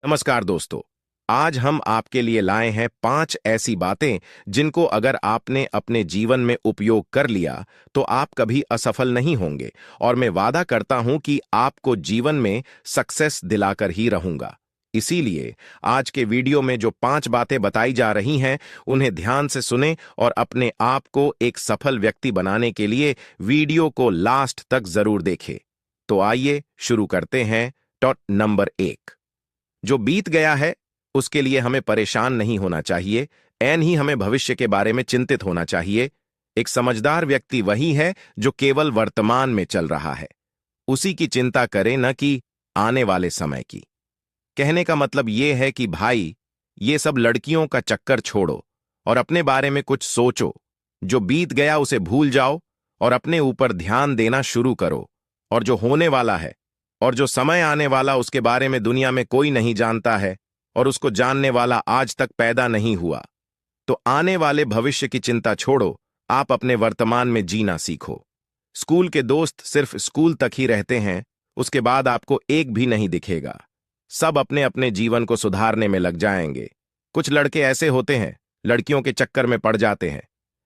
नमस्कार दोस्तों। आज हम आपके लिए लाए हैं 5 ऐसी बातें जिनको अगर आपने अपने जीवन में उपयोग कर लिया तो आप कभी असफल नहीं होंगे और मैं वादा करता हूं कि आपको जीवन में सक्सेस दिलाकर ही रहूंगा। इसीलिए आज के वीडियो में जो 5 बातें बताई जा रही हैं उन्हें ध्यान से सुनें और अपने आप को एक सफल व्यक्ति बनाने के लिए वीडियो को लास्ट तक जरूर देखें। तो आइए शुरू करते हैं। Top number 1। जो बीत गया है उसके लिए हमें परेशान नहीं होना चाहिए, ऐन ही हमें भविष्य के बारे में चिंतित होना चाहिए। एक समझदार व्यक्ति वही है जो केवल वर्तमान में चल रहा है, उसी की चिंता करे न कि आने वाले समय की। कहने का मतलब यह है कि भाई, ये सब लड़कियों का चक्कर छोड़ो और अपने बारे में कुछ सोचो। जो बीत गया उसे भूल जाओ और अपने ऊपर ध्यान देना शुरू करो। और जो होने वाला है और जो समय आने वाला उसके बारे में दुनिया में कोई नहीं जानता है और उसको जानने वाला आज तक पैदा नहीं हुआ। तो आने वाले भविष्य की चिंता छोड़ो, आप अपने वर्तमान में जीना सीखो। स्कूल के दोस्त सिर्फ स्कूल तक ही रहते हैं, उसके बाद आपको एक भी नहीं दिखेगा। सब अपने अपने जीवन को सुधारने में लग जाएंगे। कुछ लड़के ऐसे होते हैं, लड़कियों के चक्कर में पड़ जाते हैं।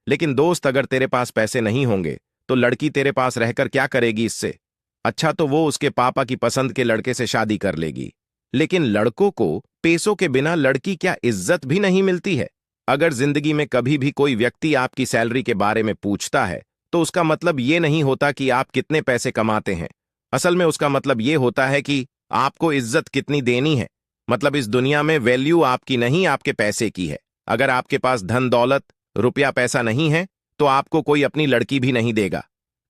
लेकिन दोस्त, अगर तेरे पास पैसे नहीं होंगे तो लड़की तेरे पास रहकर क्या करेगी? इससे अच्छा तो वो उसके पापा की पसंद के लड़के से शादी कर लेगी। लेकिन लड़कों को पैसों के बिना लड़की क्या इज्जत भी नहीं मिलती है? अगर जिंदगी में कभी भी कोई व्यक्ति आपकी सैलरी के बारे में पूछता है तो उसका मतलब ये नहीं होता कि आप कितने पैसे कमाते हैं। असल में उसका मतलब ये होता है कि आपको इज्जत कितनी देनी है। मतलब इस दुनिया में वैल्यू आपकी नहीं, आपके पैसे की है। अगर आपके पास धन दौलत रुपया पैसा नहीं है तो आपको कोई अपनी लड़की भी नहीं देगा।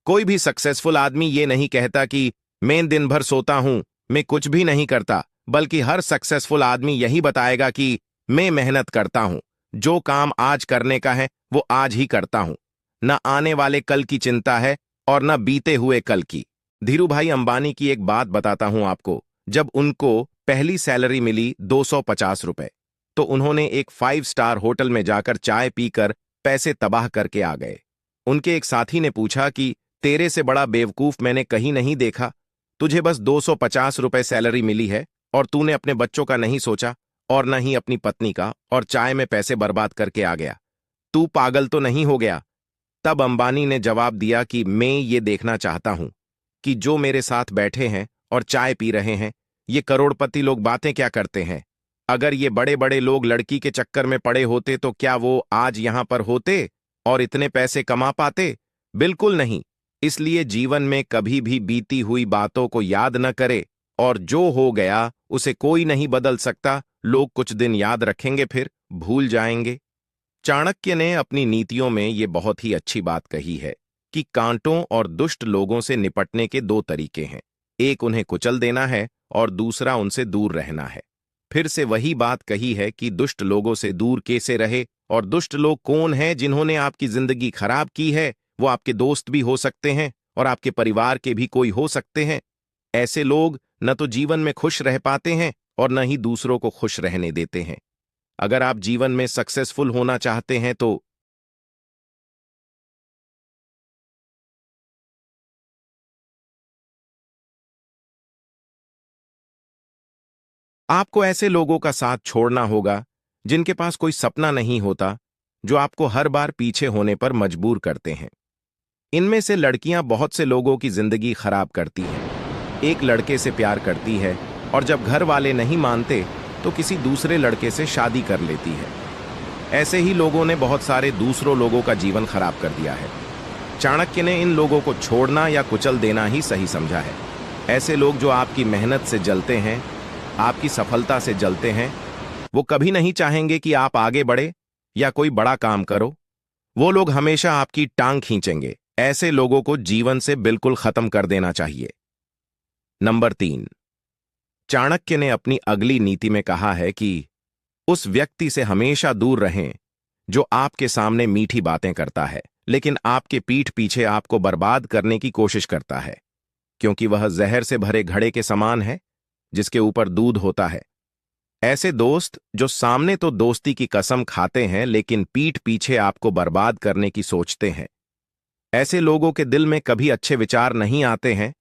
कोई भी सक्सेसफुल आदमी ये नहीं कहता कि मैं दिन भर सोता हूं, मैं कुछ भी नहीं करता, बल्कि हर सक्सेसफुल आदमी यही बताएगा कि मैं मेहनत करता हूं, जो काम आज करने का है वो आज ही करता हूं। न आने वाले कल की चिंता है और न बीते हुए कल की। धीरूभाई अंबानी की एक बात बताता हूं आपको। जब उनको पहली सैलरी मिली 250 रुपए, तो उन्होंने एक 5 स्टार होटल में जाकर चाय पीकर पैसे तबाह करके आ गए। उनके एक साथी ने पूछा कि तेरे से बड़ा बेवकूफ मैंने कहीं नहीं देखा। तुझे बस 250 रुपए सैलरी मिली है और तूने अपने बच्चों का नहीं सोचा और न ही अपनी पत्नी का, और चाय में पैसे बर्बाद करके आ गया। तू पागल तो नहीं हो गया? तब अंबानी ने जवाब दिया कि मैं ये देखना चाहता हूं कि जो मेरे साथ बैठे हैं और चाय पी रहे हैं, ये करोड़पति लोग बातें क्या करते हैं। अगर ये बड़े बड़े लोग लड़की के चक्कर में पड़े होते तो क्या वो आज यहां पर होते और इतने पैसे कमा पाते? बिल्कुल नहीं। इसलिए जीवन में कभी भी बीती हुई बातों को याद न करे, और जो हो गया उसे कोई नहीं बदल सकता। लोग कुछ दिन याद रखेंगे फिर भूल जाएंगे। चाणक्य ने अपनी नीतियों में ये बहुत ही अच्छी बात कही है कि कांटों और दुष्ट लोगों से निपटने के 2 तरीके हैं। एक उन्हें कुचल देना है और दूसरा उनसे दूर रहना है। फिर से वही बात कही है कि दुष्ट लोगों से दूर कैसे रहे। और दुष्ट लोग कौन हैं? जिन्होंने आपकी जिंदगी खराब की है। वो आपके दोस्त भी हो सकते हैं और आपके परिवार के भी कोई हो सकते हैं। ऐसे लोग न तो जीवन में खुश रह पाते हैं और न ही दूसरों को खुश रहने देते हैं। अगर आप जीवन में सक्सेसफुल होना चाहते हैं तो आपको ऐसे लोगों का साथ छोड़ना होगा जिनके पास कोई सपना नहीं होता, जो आपको हर बार पीछे होने पर मजबूर करते हैं। इनमें से लड़कियां बहुत से लोगों की जिंदगी खराब करती हैं। एक लड़के से प्यार करती है और जब घर वाले नहीं मानते तो किसी दूसरे लड़के से शादी कर लेती है। ऐसे ही लोगों ने बहुत सारे दूसरों लोगों का जीवन खराब कर दिया है। चाणक्य ने इन लोगों को छोड़ना या कुचल देना ही सही समझा है। ऐसे लोग जो आपकी मेहनत से जलते हैं, आपकी सफलता से जलते हैं, वो कभी नहीं चाहेंगे कि आप आगे बढ़े या कोई बड़ा काम करो। वो लोग हमेशा आपकी टांग खींचेंगे। ऐसे लोगों को जीवन से बिल्कुल खत्म कर देना चाहिए। नंबर 3। चाणक्य ने अपनी अगली नीति में कहा है कि उस व्यक्ति से हमेशा दूर रहें जो आपके सामने मीठी बातें करता है लेकिन आपके पीठ पीछे आपको बर्बाद करने की कोशिश करता है, क्योंकि वह जहर से भरे घड़े के समान है जिसके ऊपर दूध होता है। ऐसे दोस्त जो सामने तो दोस्ती की कसम खाते हैं लेकिन पीठ पीछे आपको बर्बाद करने की सोचते हैं। ऐसे लोगों के दिल में कभी अच्छे विचार नहीं आते हैं।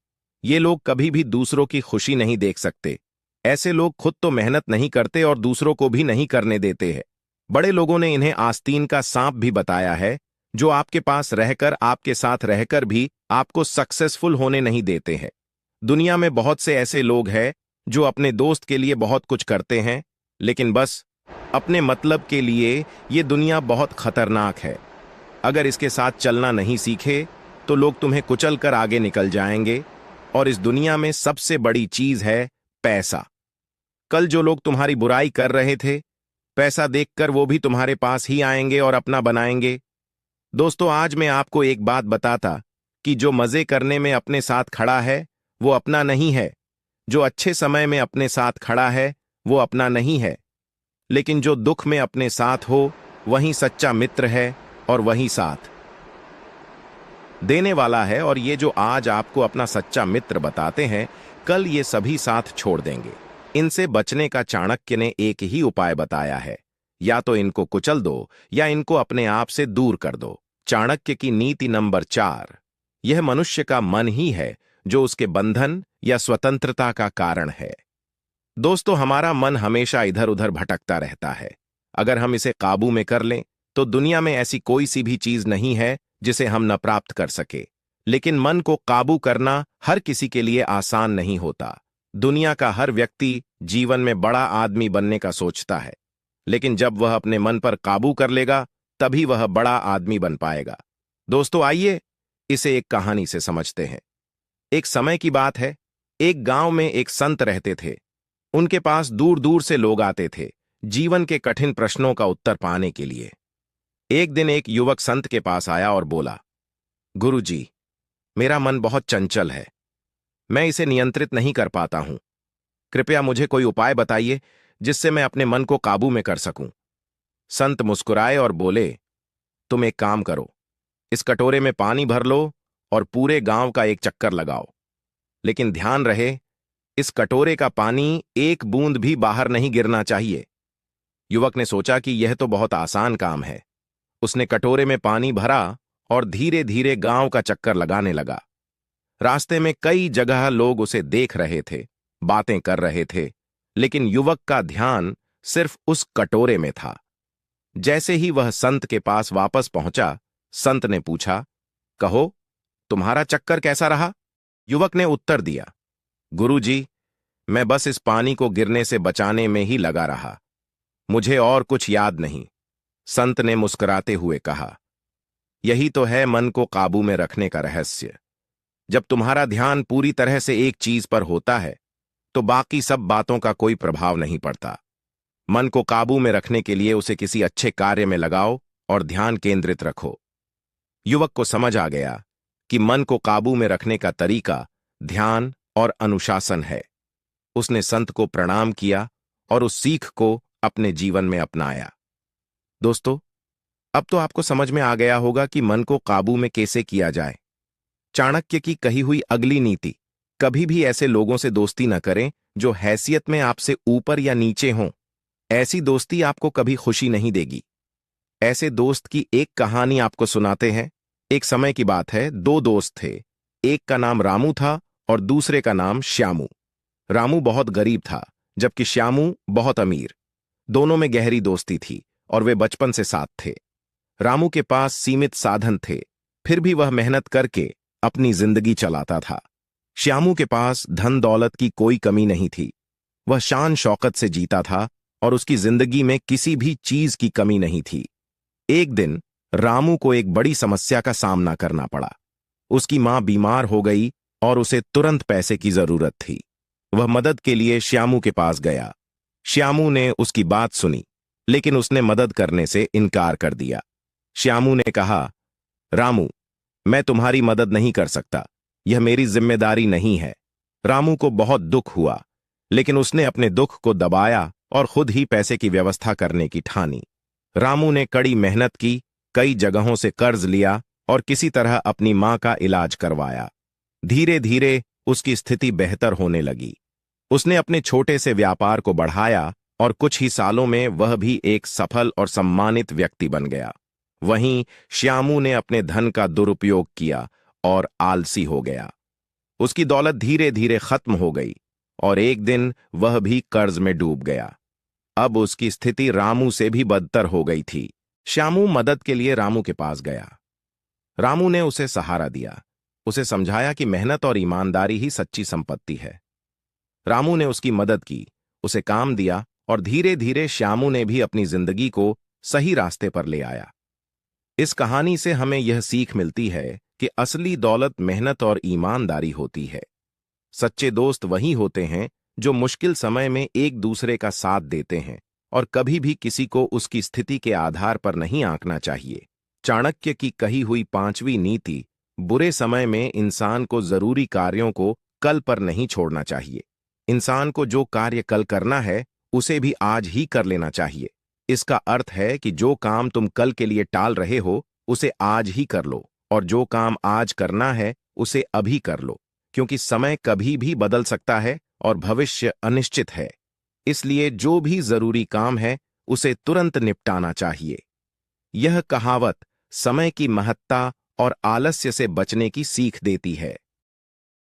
ये लोग कभी भी दूसरों की खुशी नहीं देख सकते। ऐसे लोग खुद तो मेहनत नहीं करते और दूसरों को भी नहीं करने देते हैं। बड़े लोगों ने इन्हें आस्तीन का सांप भी बताया है, जो आपके पास रहकर, आपके साथ रहकर भी आपको सक्सेसफुल होने नहीं देते हैं। दुनिया में बहुत से ऐसे लोग हैं जो अपने दोस्त के लिए बहुत कुछ करते हैं, लेकिन बस अपने मतलब के लिए। ये दुनिया बहुत खतरनाक है। अगर इसके साथ चलना नहीं सीखे तो लोग तुम्हें कुचल कर आगे निकल जाएंगे। और इस दुनिया में सबसे बड़ी चीज है पैसा। कल जो लोग तुम्हारी बुराई कर रहे थे, पैसा देखकर वो भी तुम्हारे पास ही आएंगे और अपना बनाएंगे। दोस्तों, आज मैं आपको एक बात बताता कि जो मजे करने में अपने साथ खड़ा है वो अपना नहीं है। जो अच्छे समय में अपने साथ खड़ा है वो अपना नहीं है। लेकिन जो दुख में अपने साथ हो वही सच्चा मित्र है और वही साथ देने वाला है। और ये जो आज आपको अपना सच्चा मित्र बताते हैं, कल ये सभी साथ छोड़ देंगे। इनसे बचने का चाणक्य ने एक ही उपाय बताया है, या तो इनको कुचल दो या इनको अपने आप से दूर कर दो। चाणक्य की नीति नंबर 4, यह मनुष्य का मन ही है जो उसके बंधन या स्वतंत्रता का कारण है। दोस्तों, हमारा मन हमेशा इधर उधर भटकता रहता है। अगर हम इसे काबू में कर लें तो दुनिया में ऐसी कोई सी भी चीज नहीं है जिसे हम न प्राप्त कर सके। लेकिन मन को काबू करना हर किसी के लिए आसान नहीं होता। दुनिया का हर व्यक्ति जीवन में बड़ा आदमी बनने का सोचता है, लेकिन जब वह अपने मन पर काबू कर लेगा तभी वह बड़ा आदमी बन पाएगा। दोस्तों, आइए इसे एक कहानी से समझते हैं। एक समय की बात है, एक गांव में एक संत रहते थे। उनके पास दूर दूर से लोग आते थे जीवन के कठिन प्रश्नों का उत्तर पाने के लिए। एक दिन एक युवक संत के पास आया और बोला, गुरुजी, मेरा मन बहुत चंचल है। मैं इसे नियंत्रित नहीं कर पाता हूं। कृपया मुझे कोई उपाय बताइए जिससे मैं अपने मन को काबू में कर सकूं। संत मुस्कुराए और बोले, तुम एक काम करो, इस कटोरे में पानी भर लो और पूरे गांव का एक चक्कर लगाओ। लेकिन ध्यान रहे, इस कटोरे का पानी एक बूंद भी बाहर नहीं गिरना चाहिए। युवक ने सोचा कि यह तो बहुत आसान काम है। उसने कटोरे में पानी भरा और धीरे धीरे गांव का चक्कर लगाने लगा। रास्ते में कई जगह लोग उसे देख रहे थे, बातें कर रहे थे, लेकिन युवक का ध्यान सिर्फ उस कटोरे में था। जैसे ही वह संत के पास वापस पहुंचा, संत ने पूछा, कहो, तुम्हारा चक्कर कैसा रहा? युवक ने उत्तर दिया, गुरुजी, मैं बस इस पानी को गिरने से बचाने में ही लगा रहा। मुझे और कुछ याद नहीं। संत ने मुस्कुराते हुए कहा, यही तो है मन को काबू में रखने का रहस्य। जब तुम्हारा ध्यान पूरी तरह से एक चीज पर होता है तो बाकी सब बातों का कोई प्रभाव नहीं पड़ता। मन को काबू में रखने के लिए उसे किसी अच्छे कार्य में लगाओ और ध्यान केंद्रित रखो। युवक को समझ आ गया कि मन को काबू में रखने का तरीका ध्यान और अनुशासन है। उसने संत को प्रणाम किया और उस सीख को अपने जीवन में अपनाया। दोस्तों, अब तो आपको समझ में आ गया होगा कि मन को काबू में कैसे किया जाए। चाणक्य की कही हुई अगली नीति, कभी भी ऐसे लोगों से दोस्ती न करें जो हैसियत में आपसे ऊपर या नीचे हों। ऐसी दोस्ती आपको कभी खुशी नहीं देगी। ऐसे दोस्त की एक कहानी आपको सुनाते हैं। एक समय की बात है, दो दोस्त थे। एक का नाम रामू था और दूसरे का नाम श्यामू। रामू बहुत गरीब था, जबकि श्यामू बहुत अमीर। दोनों में गहरी दोस्ती थी और वे बचपन से साथ थे। रामू के पास सीमित साधन थे, फिर भी वह मेहनत करके अपनी जिंदगी चलाता था। श्यामू के पास धन दौलत की कोई कमी नहीं थी। वह शान शौकत से जीता था और उसकी जिंदगी में किसी भी चीज की कमी नहीं थी। एक दिन रामू को एक बड़ी समस्या का सामना करना पड़ा। उसकी मां बीमार हो गई और उसे तुरंत पैसे की जरूरत थी। वह मदद के लिए श्यामू के पास गया। श्यामू ने उसकी बात सुनी, लेकिन उसने मदद करने से इनकार कर दिया। श्यामू ने कहा, रामू, मैं तुम्हारी मदद नहीं कर सकता, यह मेरी जिम्मेदारी नहीं है। रामू को बहुत दुख हुआ, लेकिन उसने अपने दुख को दबाया और खुद ही पैसे की व्यवस्था करने की ठानी। रामू ने कड़ी मेहनत की, कई जगहों से कर्ज लिया और किसी तरह अपनी मां का इलाज करवाया। धीरे धीरे उसकी स्थिति बेहतर होने लगी। उसने अपने छोटे से व्यापार को बढ़ाया और कुछ ही सालों में वह भी एक सफल और सम्मानित व्यक्ति बन गया। वहीं श्यामू ने अपने धन का दुरुपयोग किया और आलसी हो गया। उसकी दौलत धीरे धीरे खत्म हो गई और एक दिन वह भी कर्ज में डूब गया। अब उसकी स्थिति रामू से भी बदतर हो गई थी। श्यामू मदद के लिए रामू के पास गया। रामू ने उसे सहारा दिया, उसे समझाया कि मेहनत और ईमानदारी ही सच्ची संपत्ति है। रामू ने उसकी मदद की, उसे काम दिया और धीरे धीरे श्यामू ने भी अपनी जिंदगी को सही रास्ते पर ले आया। इस कहानी से हमें यह सीख मिलती है कि असली दौलत मेहनत और ईमानदारी होती है। सच्चे दोस्त वही होते हैं जो मुश्किल समय में एक दूसरे का साथ देते हैं और कभी भी किसी को उसकी स्थिति के आधार पर नहीं आंकना चाहिए। चाणक्य की कही हुई 5वीं नीति, बुरे समय में इंसान को जरूरी कार्यों को कल पर नहीं छोड़ना चाहिए। इंसान को जो कार्य कल करना है उसे भी आज ही कर लेना चाहिए। इसका अर्थ है कि जो काम तुम कल के लिए टाल रहे हो उसे आज ही कर लो, और जो काम आज करना है उसे अभी कर लो, क्योंकि समय कभी भी बदल सकता है और भविष्य अनिश्चित है। इसलिए जो भी जरूरी काम है उसे तुरंत निपटाना चाहिए। यह कहावत समय की महत्ता और आलस्य से बचने की सीख देती है।